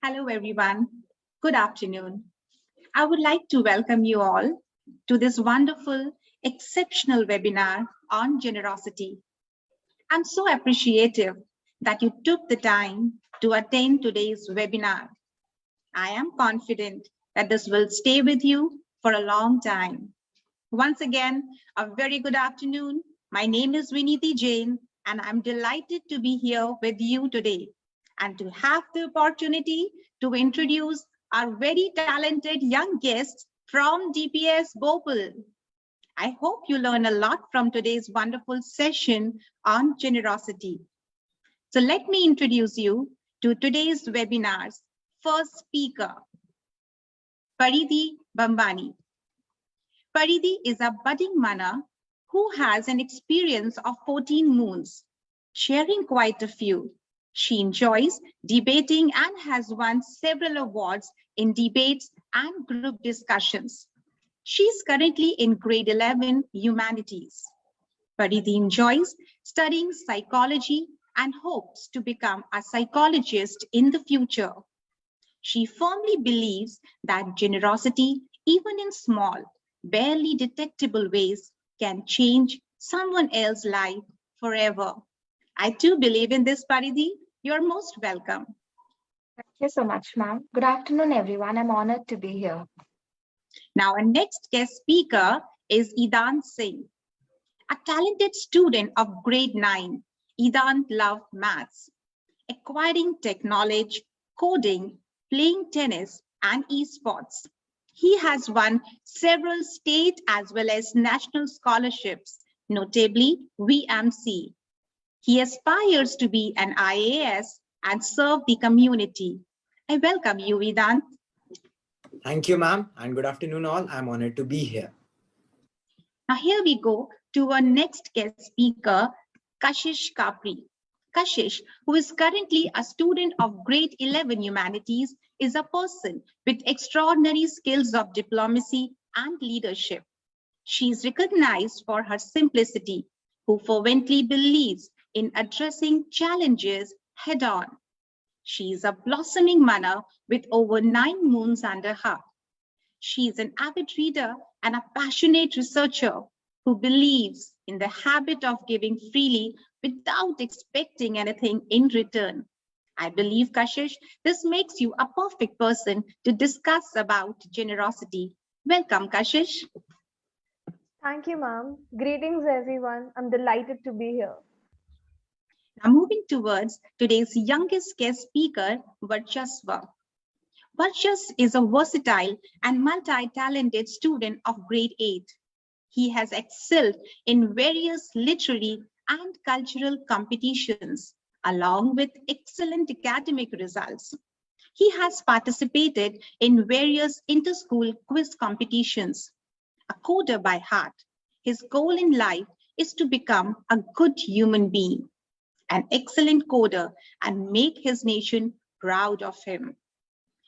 Hello, everyone. Good afternoon. I would like to welcome you all to this wonderful, exceptional webinar on generosity. I'm so appreciative that you took the time to attend today's webinar. I am confident that this will stay with you for a long time. Once again, a very good afternoon. My name is Viniti Jain, and I'm delighted to be here with you today and to have the opportunity to introduce our very talented young guests from DPS Bhopal. I hope you learn a lot from today's wonderful session on generosity. So let me introduce you to today's webinar's first speaker, Paridhi Bambani. Paridhi is a budding mana who has an experience of 14 moons, sharing quite a few. She enjoys debating and has won several awards in debates and group discussions. She is currently in grade 11 Humanities. Paridhi enjoys studying psychology and hopes to become a psychologist in the future. She firmly believes that generosity, even in small, barely detectable ways, can change someone else's life forever. I too believe in this, Paridhi. You're most welcome. Thank you so much, ma'am. Good afternoon, everyone. I'm honored to be here. Now, our next guest speaker is Idant Singh. A talented student of grade 9, Idant loved maths, acquiring tech knowledge, coding, playing tennis, and esports. He has won several state as well as national scholarships, notably VMC. He aspires to be an IAS and serve the community. I welcome you, Idant. Thank you, ma'am, and good afternoon all. I'm honored to be here. Now here we go to our next guest speaker, Kashish Kapri. Kashish, who is currently a student of grade 11 Humanities, is a person with extraordinary skills of diplomacy and leadership. She is recognized for her simplicity, who fervently believes in addressing challenges head-on. She is a blossoming mana with over 9 moons under her. She is an avid reader and a passionate researcher who believes in the habit of giving freely without expecting anything in return. I believe, Kashish, this makes you a perfect person to discuss about generosity. Welcome, Kashish. Thank you, ma'am. Greetings, everyone. I'm delighted to be here. Now, moving towards today's youngest guest speaker, Varchasva. Varchas is a versatile and multi-talented student of grade 8. He has excelled in various literary and cultural competitions, along with excellent academic results. He has participated in various inter-school quiz competitions. A coder by heart, his goal in life is to become a good human being, an excellent coder, and make his nation proud of him.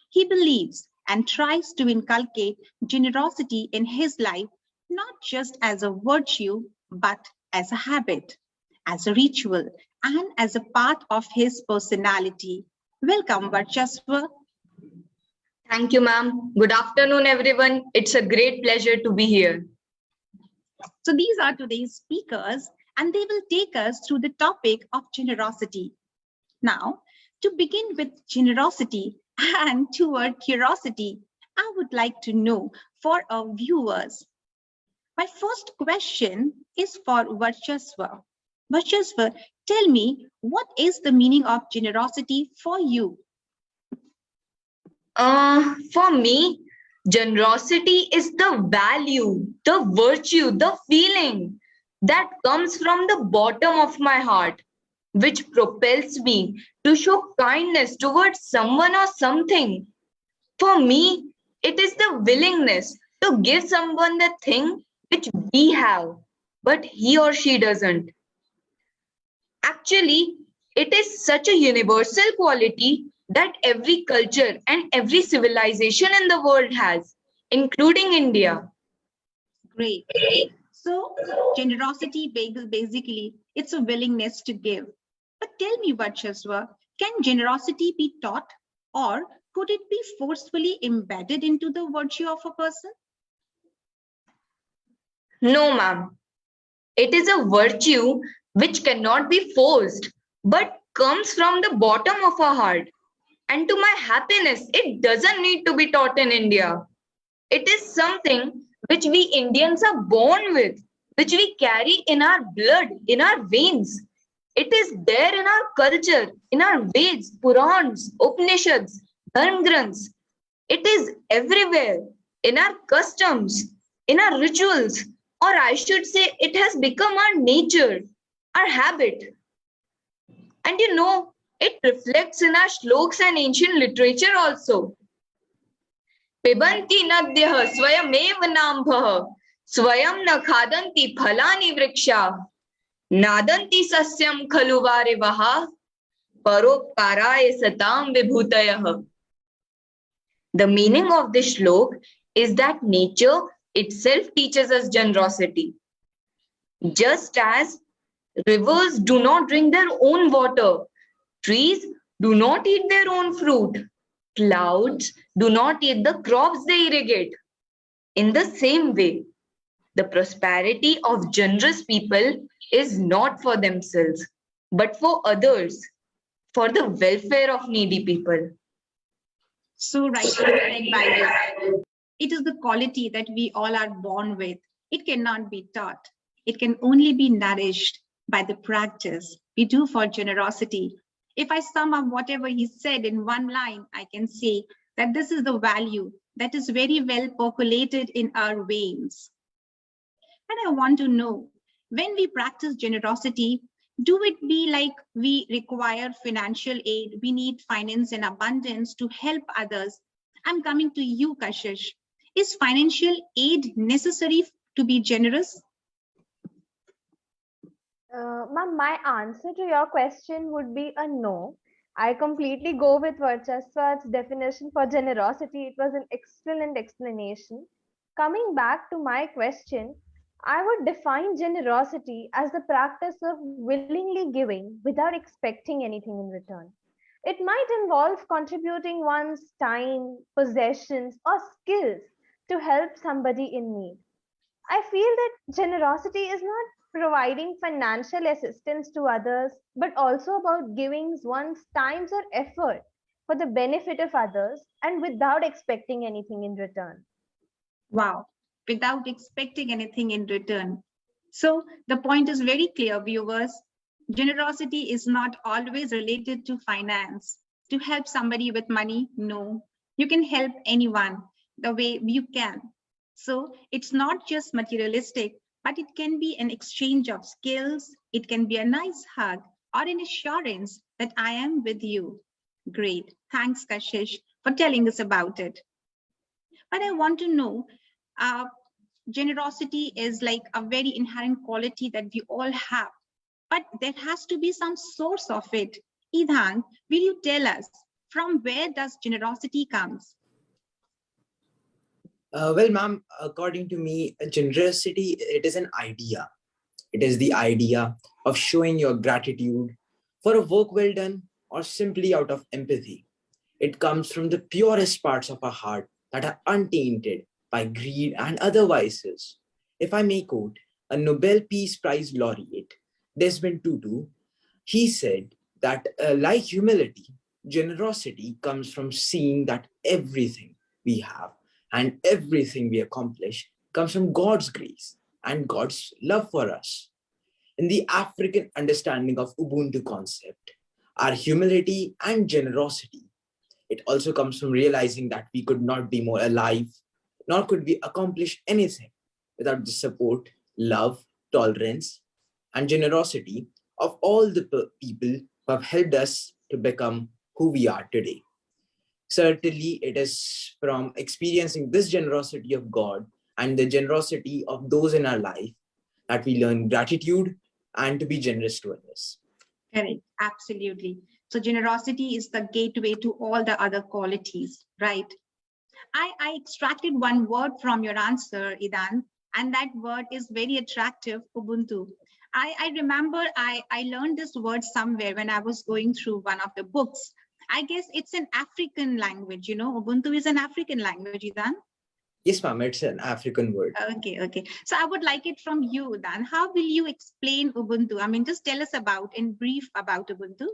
He believes and tries to inculcate generosity in his life, not just as a virtue, but as a habit, as a ritual, and as a part of his personality. Welcome, Varchasva. Thank you, ma'am. Good afternoon, everyone. It's a great pleasure to be here. So these are today's speakers, and they will take us through the topic of generosity. Now, to begin with generosity and toward curiosity, I would like to know for our viewers. My first question is for Varchasva. Varchasva, tell me, what is the meaning of generosity for you? For me, generosity is the value, the virtue, the feeling that comes from the bottom of my heart, which propels me to show kindness towards someone or something. For me, it is the willingness to give someone the thing which we have, but he or she doesn't. Actually, it is such a universal quality that every culture and every civilization in the world has, including India. Great. So generosity basically, it's a willingness to give. But tell me, Varchasva, can generosity be taught, or could it be forcefully embedded into the virtue of a person? No, ma'am. It is a virtue which cannot be forced, but comes from the bottom of our heart. And to my happiness, it doesn't need to be taught in India. It is something which we Indians are born with, which we carry in our blood, in our veins. It is there in our culture, in our Veds, Purans, Upanishads, Dharma Granths. It is everywhere, in our customs, in our rituals, or I should say, it has become our nature, our habit. And you know, it reflects in our shlokas and ancient literature also. Pibanti nadyah swayamev nambhah swayam na khadanti phalani vriksha nadanti sasyam khalu varevaha paropkaraya satam vibhutayah. The meaning of this shlok is that nature itself teaches us generosity. Just as rivers do not drink their own water, trees do not eat their own fruit, clouds do not eat the crops they irrigate. In the same way, the prosperity of generous people is not for themselves, but for others, for the welfare of needy people. So rightly said by you. It is the quality that we all are born with. It cannot be taught. It can only be nourished by the practice we do for generosity. If I sum up whatever he said in one line, I can say that this is the value that is very well percolated in our veins. And I want to know, when we practice generosity, do it be like we require financial aid, we need finance in abundance to help others? I'm coming to you, Kashish. Is financial aid necessary to be generous? Ma'am, my answer to your question would be a no. I completely go with Varchaswa's definition for generosity. It was an excellent explanation. Coming back to my question, I would define generosity as the practice of willingly giving without expecting anything in return. It might involve contributing one's time, possessions, or skills to help somebody in need. I feel that generosity is not providing financial assistance to others, but also about giving one's times or effort for the benefit of others and without expecting anything in return. Wow, without expecting anything in return. So the point is very clear, viewers. Generosity is not always related to finance. To help somebody with money, no. You can help anyone the way you can. So it's not just materialistic, but it can be an exchange of skills. It can be a nice hug or an assurance that I am with you. Great. Thanks, Kashish, for telling us about it. But I want to know, generosity is like a very inherent quality that we all have, but there has to be some source of it. Idhan, will you tell us from where does generosity comes? Well, ma'am, according to me, generosity, it is an idea. It is the idea of showing your gratitude for a work well done or simply out of empathy. It comes from the purest parts of our heart that are untainted by greed and other vices. If I may quote a Nobel Peace Prize laureate, Desmond Tutu, he said that like humility, generosity comes from seeing that everything we have and everything we accomplish comes from God's grace and God's love for us. In the African understanding of Ubuntu concept, our humility and generosity, it also comes from realizing that we could not be more alive, nor could we accomplish anything without the support, love, tolerance, and generosity of all the people who have helped us to become who we are today. Certainly, it is from experiencing this generosity of God and the generosity of those in our life that we learn gratitude and to be generous to others. Correct. Absolutely. So generosity is the gateway to all the other qualities, right? I extracted one word from your answer, Idan, and that word is very attractive, Ubuntu. I remember I learned this word somewhere when I was going through one of the books. I guess it's an African language, you know, Ubuntu is an African language, Idan. Yes, ma'am, it's an African word. Okay, okay. So I would like it from you, Dan. How will you explain Ubuntu? I mean, just tell us about, in brief, about Ubuntu.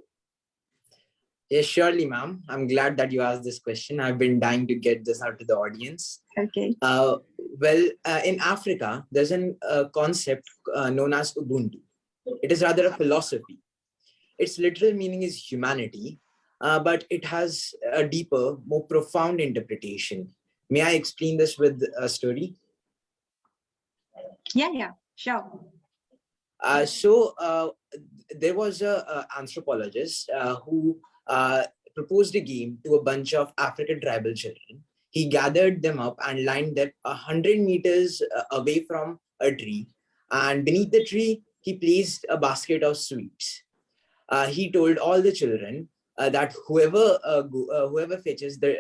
Yes, surely, ma'am. I'm glad that you asked this question. I've been dying to get this out to the audience. Okay. In Africa, there's a concept known as Ubuntu. It is rather a philosophy. Its literal meaning is humanity, but it has a deeper, more profound interpretation. May I explain this with a story? Yeah, sure. There was a anthropologist who proposed a game to a bunch of African tribal children. He gathered them up and lined them 100 meters away from a tree. And beneath the tree, he placed a basket of sweets. He told all the children that whoever fetches the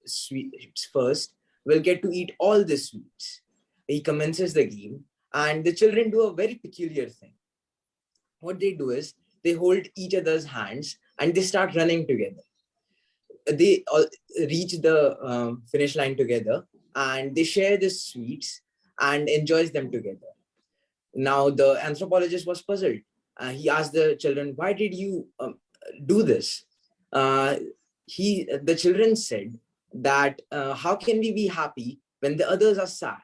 sweets first will get to eat all the sweets. He commences the game, and the children do a very peculiar thing. What they do is they hold each other's hands and they start running together. They all reach the finish line together, and they share the sweets and enjoys them together. Now the anthropologist was puzzled. He asked the children, "Why did you do this?" The children said that, "How can we be happy when the others are sad?"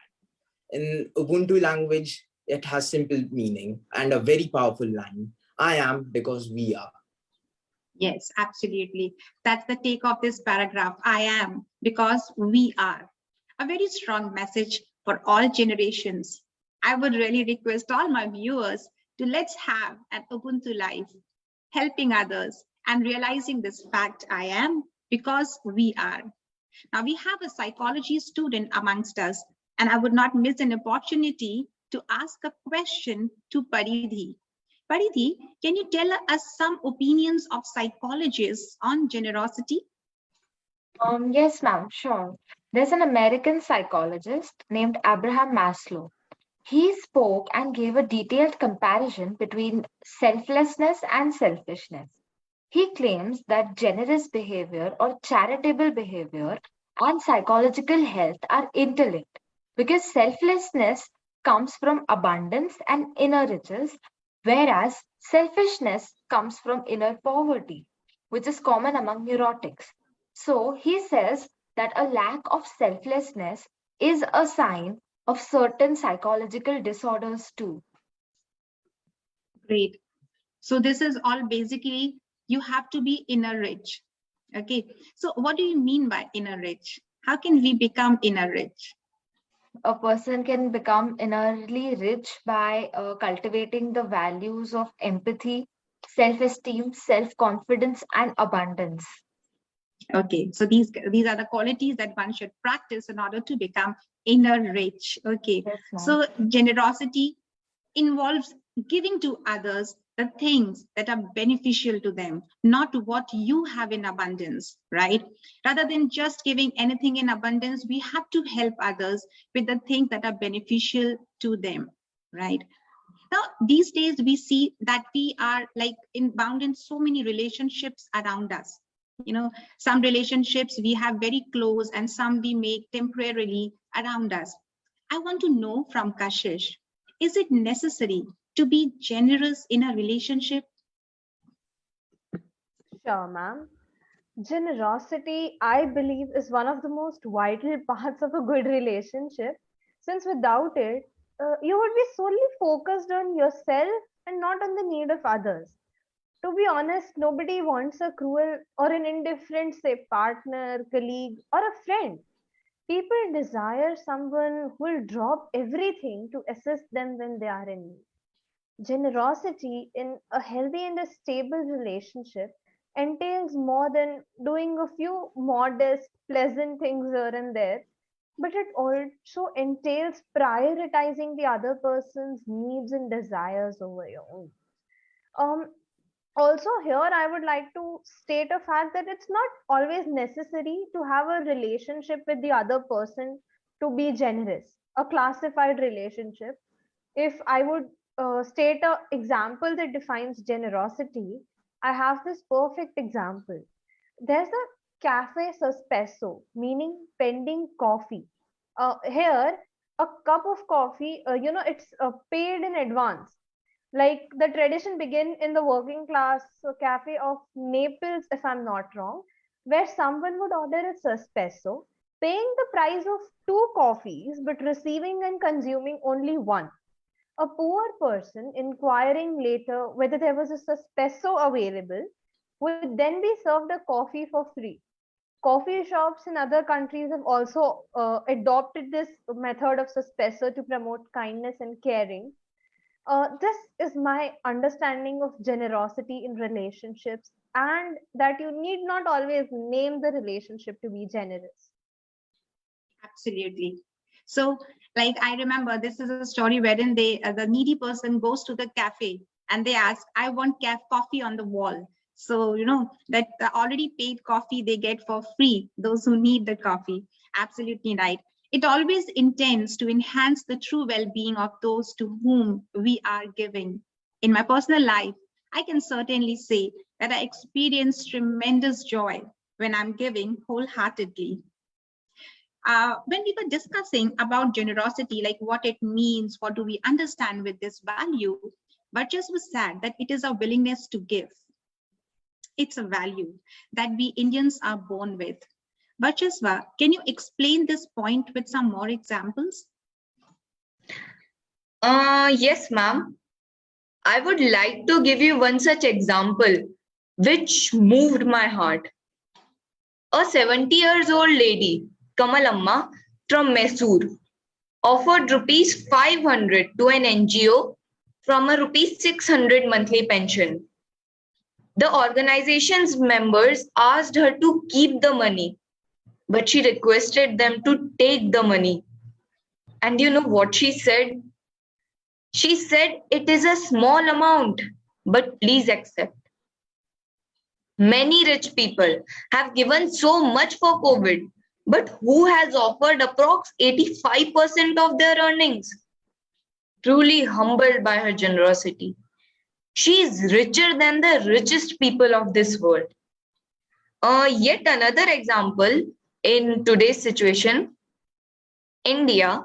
In Ubuntu language, it has simple meaning and a very powerful line. I am because we are. Yes, absolutely. That's the take of this paragraph. I am because we are. A very strong message for all generations. I would really request all my viewers to let's have an Ubuntu life, helping others and realizing this fact, I am because we are. Now we have a psychology student amongst us, and I would not miss an opportunity to ask a question to Paridhi. Paridhi, can you tell us some opinions of psychologists on generosity? Yes, ma'am, sure. There's an American psychologist named Abraham Maslow. He spoke and gave a detailed comparison between selflessness and selfishness. He claims that generous behavior or charitable behavior and psychological health are interlinked because selflessness comes from abundance and inner riches, whereas selfishness comes from inner poverty, which is common among neurotics. So he says that a lack of selflessness is a sign of certain psychological disorders too. Great. So this is all basically you have to be inner rich. Okay. So what do you mean by inner rich? How can we become inner rich? A person can become innerly rich by cultivating the values of empathy, self-esteem, self-confidence, and abundance. Okay, so these are the qualities that one should practice in order to become inner rich. Okay, Yes, ma'am. so generosity involves giving to others the things that are beneficial to them, not what you have in abundance, right? Rather than just giving anything in abundance, we have to help others with the things that are beneficial to them, right? Now, these days we see that we are like bound in so many relationships around us. You know, some relationships we have very close and some we make temporarily around us. I want to know from Kashish, is it necessary to be generous in a relationship? Sure, ma'am. Generosity, I believe, is one of the most vital parts of a good relationship, since without it, you would be solely focused on yourself and not on the need of others. To be honest, nobody wants a cruel or an indifferent, say, partner, colleague, or a friend. People desire someone who will drop everything to assist them when they are in need. Generosity in a healthy and a stable relationship entails more than doing a few modest, pleasant things here and there, but it also entails prioritizing the other person's needs and desires over your own. Um, Also, here I would like to state a fact that it's not always necessary to have a relationship with the other person to be generous, a classified relationship. If I would state an example that defines generosity, I have this perfect example. There's a cafe sospeso, meaning pending coffee. Here, a cup of coffee, it's paid in advance. Like the tradition began in the working class cafe of Naples, if I'm not wrong, where someone would order a sospeso, paying the price of two coffees, but receiving and consuming only one. A poor person inquiring later whether there was a sospeso available would then be served a coffee for free. Coffee shops in other countries have also adopted this method of sospeso to promote kindness and caring. This is my understanding of generosity in relationships, and that you need not always name the relationship to be generous. Absolutely. So, like I remember, this is a story wherein the needy person goes to the cafe and they ask, "I want coffee on the wall." So that the already paid coffee they get for free. Those who need the coffee, absolutely right. It always intends to enhance the true well-being of those to whom we are giving. In my personal life, I can certainly say that I experience tremendous joy when I'm giving wholeheartedly. When we were discussing about generosity, like what it means, what do we understand with this value, Burgess was said that it is a willingness to give. It's a value that we Indians are born with. Burcheswa, can you explain this point with some more examples? Yes, ma'am. I would like to give you one such example which moved my heart. A 70 years old lady, Kamalamma from Mysore, offered rupees 500 to an NGO from a rupees 600 monthly pension. The organization's members asked her to keep the money, but she requested them to take the money. And you know what she said? She said, "It is a small amount, but please accept." Many rich people have given so much for COVID, but who has offered approx 85% of their earnings? Truly humbled by her generosity. She is richer than the richest people of this world. Yet another example in today's situation, India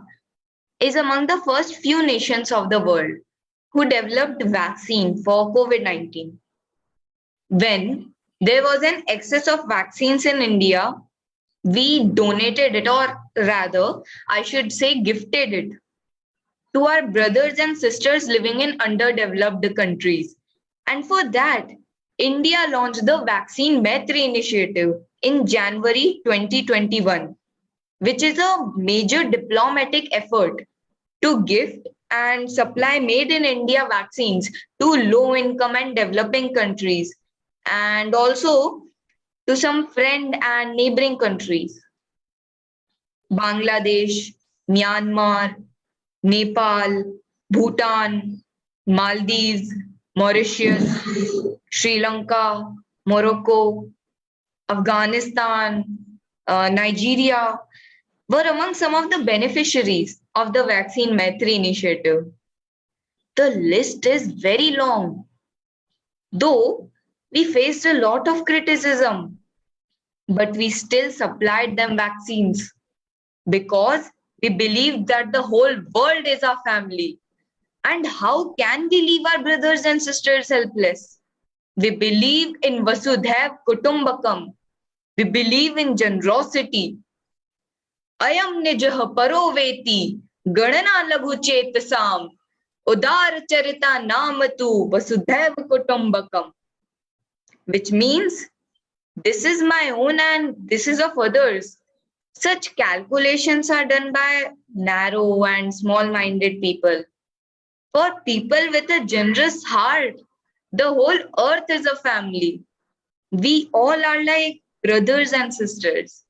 is among the first few nations of the world who developed vaccine for COVID-19. When there was an excess of vaccines in India, we donated it, or rather, I should say, gifted it to our brothers and sisters living in underdeveloped countries. And for that, India launched the Vaccine Maitri initiative in January 2021, which is a major diplomatic effort to gift and supply made in India vaccines to low income and developing countries, and also to some friend and neighboring countries. Bangladesh, Myanmar, Nepal, Bhutan, Maldives, Mauritius, Sri Lanka, Morocco, Afghanistan, Nigeria were among some of the beneficiaries of the Vaccine Maitri initiative. The list is very long. Though we faced a lot of criticism, but we still supplied them vaccines because we believed that the whole world is our family. And how can we leave our brothers and sisters helpless? We believe in Vasudhaiv Kutumbakam. We believe in generosity. Ayam nijah paroveti ganana laghu chetasam udar charita namatu Vasudhaiv Kutumbakam. Which means this is my own and this is of others. Such calculations are done by narrow and small-minded people. For people with a generous heart, the whole earth is a family. We all are like brothers and sisters.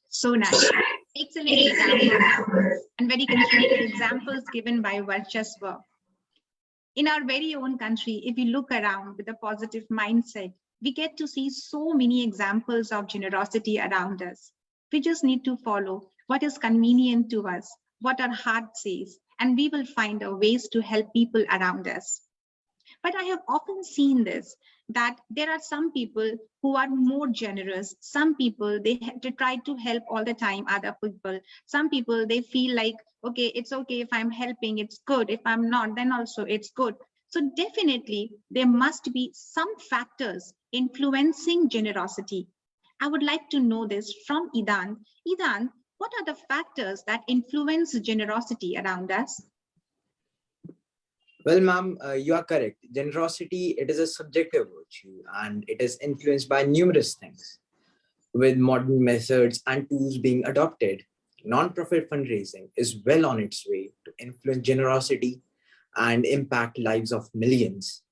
So nice. Excellent examples and very constructive examples given by Varchasva. In our very own country, if we look around with a positive mindset, we get to see so many examples of generosity around us. We just need to follow what is convenient to us, what our heart says, and we will find a ways to help people around us. But I have often seen this, that there are some people who are more generous. Some people, they try to help all the time other people. Some people, they feel like, okay, it's okay if I'm helping, it's good. If I'm not, then also it's good. So definitely there must be some factors influencing generosity. I would like to know this from Idan. Idan, what are the factors that influence generosity around us? Well, ma'am, you are correct. Generosity, it is a subjective virtue and it is influenced by numerous things. With modern methods and tools being adopted, non-profit fundraising is well on its way to influence generosity and impact lives of millions.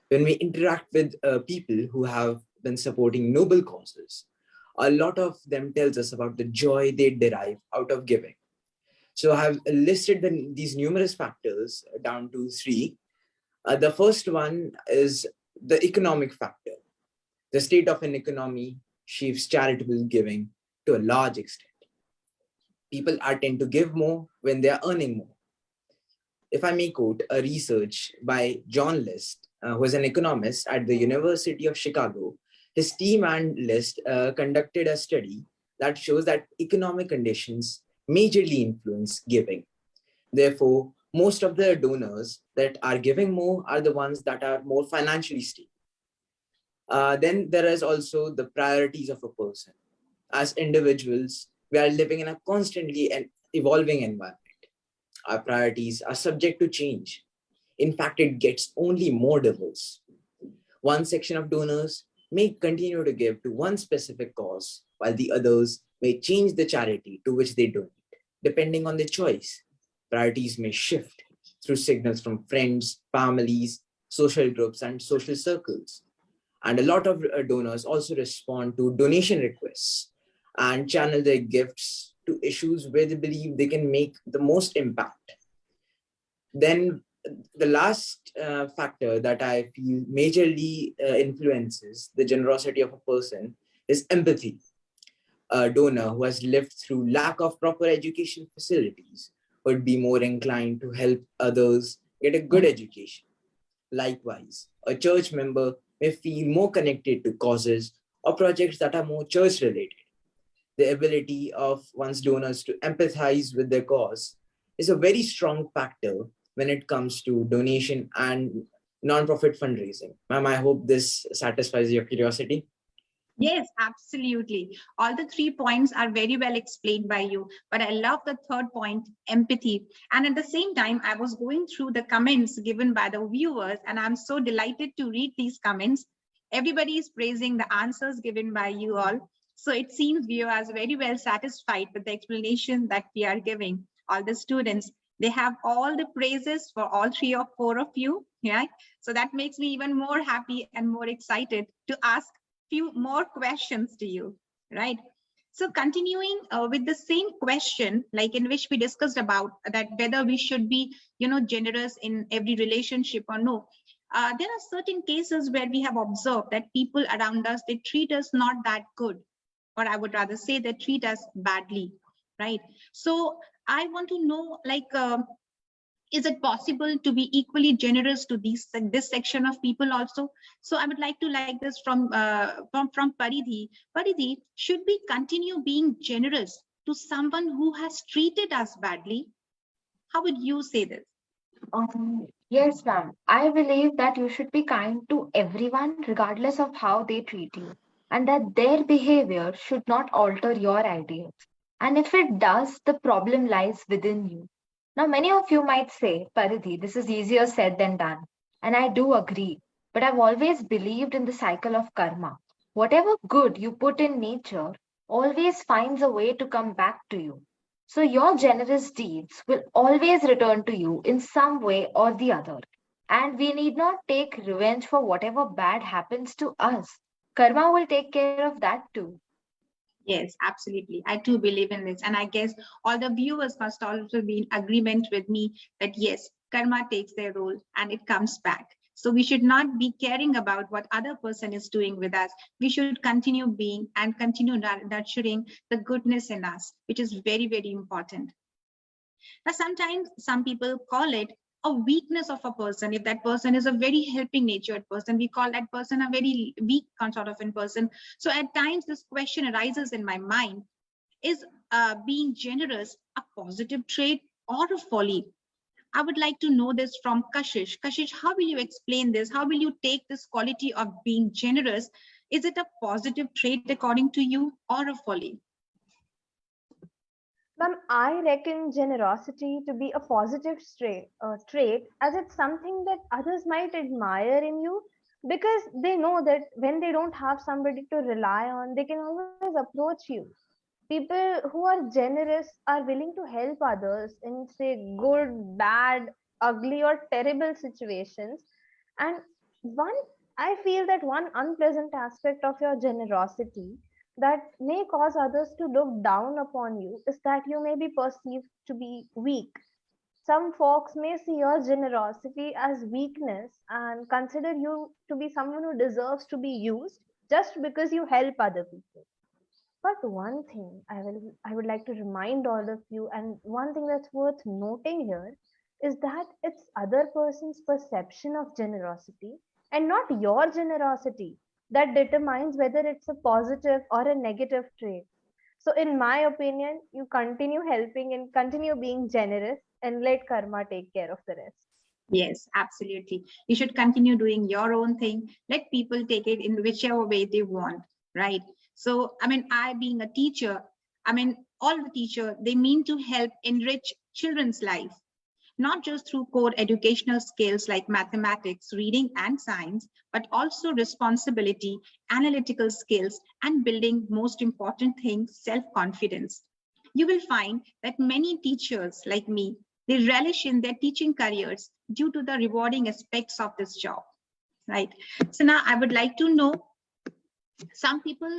When we interact with people who have been supporting noble causes, a lot of them tells us about the joy they derive out of giving. So I have listed these numerous factors down to three. The first one is the economic factor. The state of an economy shapes charitable giving to a large extent. People are tend to give more when they are earning more. If I may quote a research by John List, who is an economist at the University of Chicago, his team and List conducted a study that shows that economic conditions majorly influence giving. Therefore, most of the donors that are giving more are the ones that are more financially stable. Then there is also the priorities of a person. As individuals, we are living in a constantly and evolving environment. Our priorities are subject to change. In fact, it gets only more diverse. One section of donors may continue to give to one specific cause, while the others may change the charity to which they donate, depending on their choice. Priorities may shift through signals from friends, families, social groups, and social circles. And a lot of donors also respond to donation requests and channel their gifts to issues where they believe they can make the most impact. Then the last factor that I feel majorly influences the generosity of a person is empathy. A donor who has lived through lack of proper education facilities would be more inclined to help others get a good education. Likewise, a church member may feel more connected to causes or projects that are more church related. The ability of one's donors to empathize with their cause is a very strong factor when it comes to donation and non-profit fundraising. Ma'am, I hope this satisfies your curiosity. Yes, absolutely. All the 3 points are very well explained by you, but I love the third point, empathy. And at the same time, I was going through the comments given by the viewers, and I'm so delighted to read these comments. Everybody is praising the answers given by you all. So it seems viewers are very well satisfied with the explanation that we are giving. All the students, they have all the praises for all 3 or 4 of you. Yeah. So that makes me even more happy and more excited to ask few more questions to you, right? So continuing with the same question, like in which we discussed about that whether we should be, generous in every relationship or no. There are certain cases where we have observed that people around us, they treat us not that good, or I would rather say they treat us badly, right? So I want to know, like, is it possible to be equally generous to this section of people also? So I would like to like this from Paridhi. Paridhi, should we continue being generous to someone who has treated us badly? How would you say this? Yes, ma'am. I believe that you should be kind to everyone, regardless of how they treat you, and that their behavior should not alter your ideals. And if it does, the problem lies within you. Now, many of you might say, Paridhi, this is easier said than done. And I do agree. But I've always believed in the cycle of karma. Whatever good you put in nature always finds a way to come back to you. So your generous deeds will always return to you in some way or the other. And we need not take revenge for whatever bad happens to us. Karma will take care of that too. Yes, absolutely. I too believe in this. And I guess all the viewers must also be in agreement with me that yes, karma takes their role and it comes back. So we should not be caring about what other person is doing with us. We should continue being and continue nurturing the goodness in us, which is very, very important. Now, sometimes some people call it a weakness of a person. If that person is a very helping natured person, we call that person a very weak sort of in person. So at times this question arises in my mind, is being generous a positive trait or a folly? I would like to know this from Kashish. Kashish, how will you explain this? How will you take this quality of being generous? Is it a positive trait according to you or a folly? Ma'am, I reckon generosity to be a positive trait, as it's something that others might admire in you, because they know that when they don't have somebody to rely on, they can always approach you. People who are generous are willing to help others in, say, good, bad, ugly, or terrible situations. And one, I feel that one unpleasant aspect of your generosity that may cause others to look down upon you is that you may be perceived to be weak. Some folks may see your generosity as weakness and consider you to be someone who deserves to be used just because you help other people. But one thing I would like to remind all of you, and one thing that's worth noting here, is that it's other person's perception of generosity and not your generosity that determines whether it's a positive or a negative trait. So in my opinion, you continue helping and continue being generous and let karma take care of the rest. Yes, absolutely. You should continue doing your own thing. Let people take it in whichever way they want, right? So, I mean, I being a teacher, I mean, all the teacher, they mean to help enrich children's life, not just through core educational skills like mathematics, reading, and science, but also responsibility, analytical skills, and building, most important thing, self-confidence. You will find that many teachers like me, they relish in their teaching careers due to the rewarding aspects of this job, right? So now I would like to know, some people,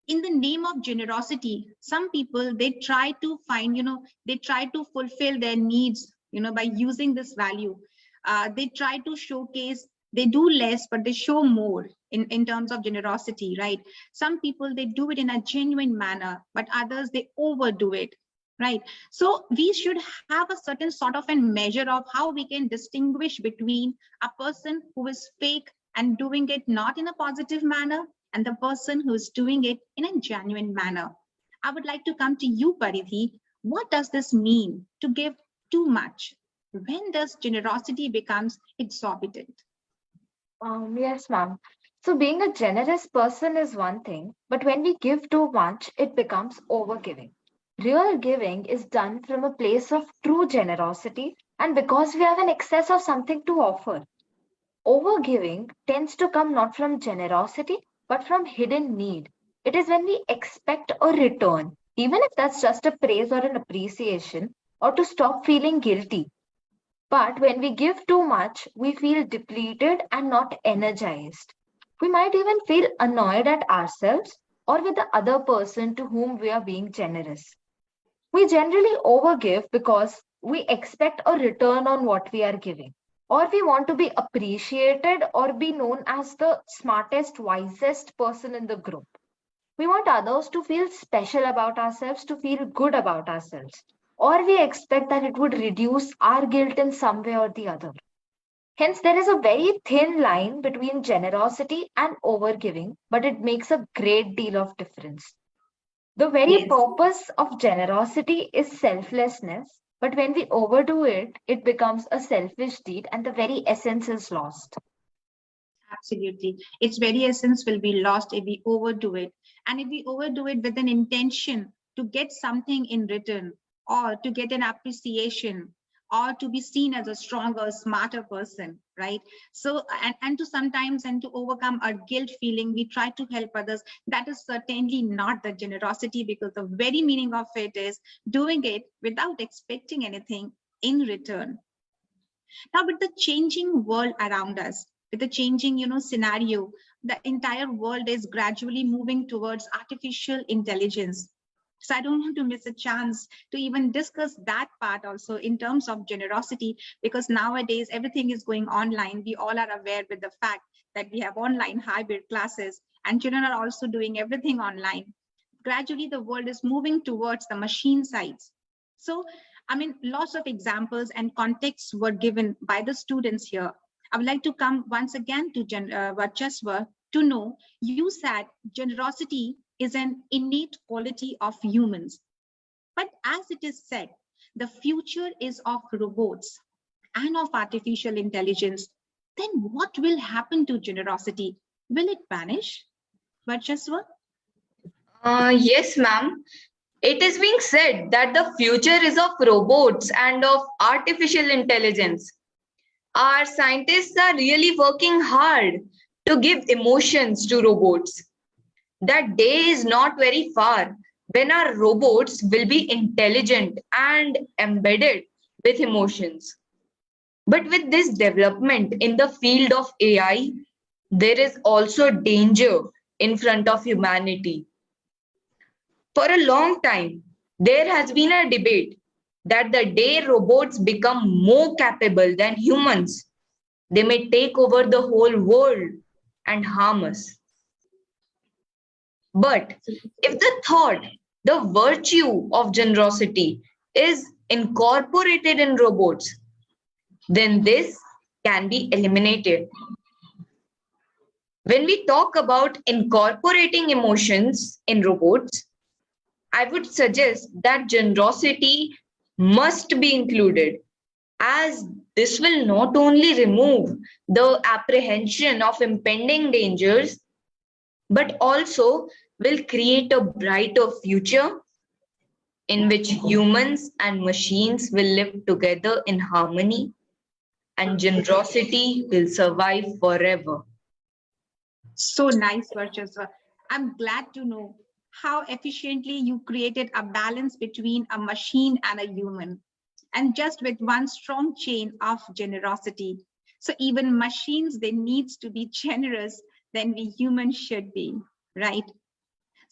in the name of generosity, some people, they try to find, they try to fulfill their needs, by using this value. They try to showcase, they do less, but they show more in terms of generosity, right? Some people, they do it in a genuine manner, but others, they overdo it, right? So we should have a certain sort of a measure of how we can distinguish between a person who is fake and doing it not in a positive manner, and the person who is doing it in a genuine manner. I would like to come to you, Paridhi. What does this mean to give too much? When does generosity becomes exorbitant? Yes, ma'am. So being a generous person is one thing, but when we give too much, it becomes overgiving. Real giving is done from a place of true generosity and because we have an excess of something to offer. Overgiving tends to come not from generosity, but from hidden need. It is when we expect a return, even if that's just a praise or an appreciation, or to stop feeling guilty. But when we give too much, we feel depleted and not energized. We might even feel annoyed at ourselves or with the other person to whom we are being generous. We generally overgive because we expect a return on what we are giving, or we want to be appreciated or be known as the smartest, wisest person in the group. We want others to feel special about ourselves, to feel good about ourselves, or we expect that it would reduce our guilt in some way or the other. Hence, there is a very thin line between generosity and overgiving, but it makes a great deal of difference. The very Yes. purpose of generosity is selflessness, but when we overdo it, it becomes a selfish deed and the very essence is lost. Absolutely. Its very essence will be lost if we overdo it. And if we overdo it with an intention to get something in return, or to get an appreciation, or to be seen as a stronger, smarter person, right? So, and to sometimes, and to overcome our guilt feeling, we try to help others. That is certainly not the generosity, because the very meaning of it is doing it without expecting anything in return. Now, with the changing world around us, with the changing, scenario, the entire world is gradually moving towards artificial intelligence. So I don't want to miss a chance to even discuss that part also in terms of generosity, because nowadays everything is going online. We all are aware with the fact that we have online hybrid classes and children are also doing everything online. Gradually, the world is moving towards the machine sides. So, I mean, lots of examples and contexts were given by the students here. I would like to come once again to Varchasva to know, you said generosity is an innate quality of humans. But as it is said, the future is of robots and of artificial intelligence. Then what will happen to generosity? Will it vanish? Varchasva? Yes, ma'am. It is being said that the future is of robots and of artificial intelligence. Our scientists are really working hard to give emotions to robots. That day is not very far when our robots will be intelligent and embedded with emotions. But with this development in the field of AI, there is also danger in front of humanity. For a long time, there has been a debate that the day robots become more capable than humans, they may take over the whole world and harm us. But if the thought, the virtue of generosity is incorporated in robots, then this can be eliminated. When we talk about incorporating emotions in robots, I would suggest that generosity must be included, as this will not only remove the apprehension of impending dangers, but also will create a brighter future in which humans and machines will live together in harmony and generosity will survive forever. So nice, Varchasva. I'm glad to know how efficiently you created a balance between a machine and a human, and just with one strong chain of generosity. So even machines, they needs to be generous than we humans should be, right?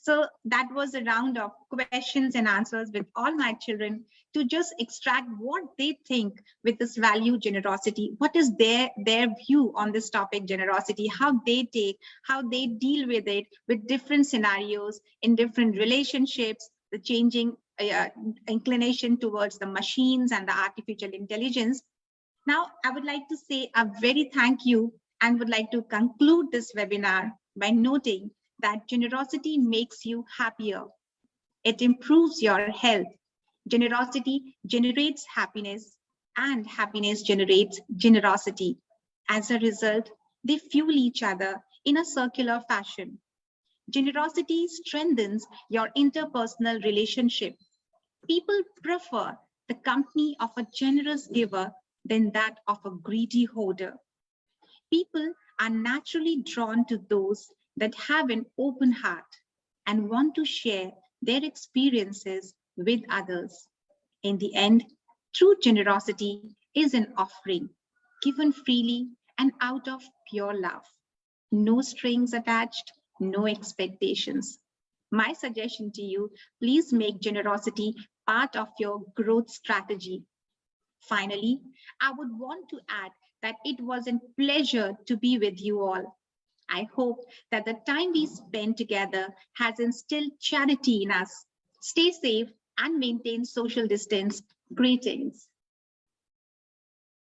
So that was a round of questions and answers with all my children to just extract what they think with this value generosity. What is their view on this topic generosity, how they take, how they deal with it with different scenarios in different relationships, the changing inclination towards the machines and the artificial intelligence. Now, I would like to say a very thank you and would like to conclude this webinar by noting that generosity makes you happier. It improves your health. Generosity generates happiness, and happiness generates generosity. As a result, they fuel each other in a circular fashion. Generosity strengthens your interpersonal relationship. People prefer the company of a generous giver than that of a greedy hoarder. People are naturally drawn to those that have an open heart and want to share their experiences with others. In the end, true generosity is an offering given freely and out of pure love. No strings attached, no expectations. My suggestion to you, please make generosity part of your growth strategy. Finally, I would want to add that it was a pleasure to be with you all. I hope that the time we spent together has instilled charity in us. Stay safe and maintain social distance. Greetings.